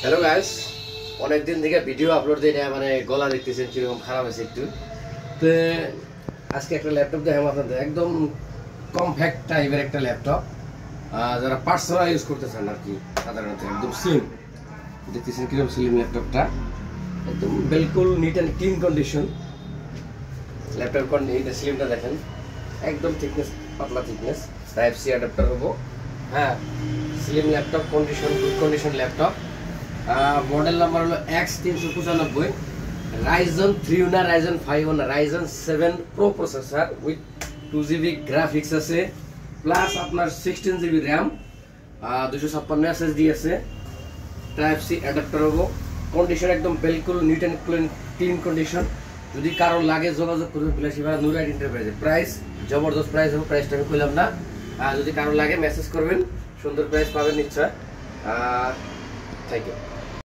Hello guys, অনেকদিন থেকে video upload দিই না, মানে গলা দেখতেছেন কিরকম খারাপ আছে একটু। তো আজকে একটা ল্যাপটপ দেখাবো আপনাদের, একদম কমপ্যাক্ট টাইপের একটা ল্যাপটপ, যারা পার্সোনাল ইউজ করতে চান আর কি। সাধারণত একদম স্লিম দেখতেছেন কিরকম স্লিম ল্যাপটপটা, একদম বিলকুল neat and clean condition. Laptop এটা স্লিমটা দেখেন, একদম থিকনেস পাতলা থিকনেস, টাইপ সি অ্যাডাপ্টার হবো। হ্যাঁ, slim laptop, condition good condition laptop. Model number হলো X395, Ryzen 3 না Ryzen 5 না Ryzen 7 Pro processor with 2GB graphics আছে, প্লাস আপনার 16GB র্যাম, 256 SSD আছে, টাইপ সি অ্যাডাপ্টার হবো। কন্ডিশন একদম বিলকুল নিট অ্যান্ড ক্লিন কন্ডিশন। যদি কারো লাগে যোগাযোগ করবে বিলাসীপাড়া নুরাইট এন্টারপ্রাইজে। প্রাইস জবরদস্ত প্রাইস হবে, প্রাইসটা আমি কইলাম না। যদি কারো লাগে মেসেজ করবেন, সুন্দর প্রাইস পাবেন নিশ্চয়। Thank you.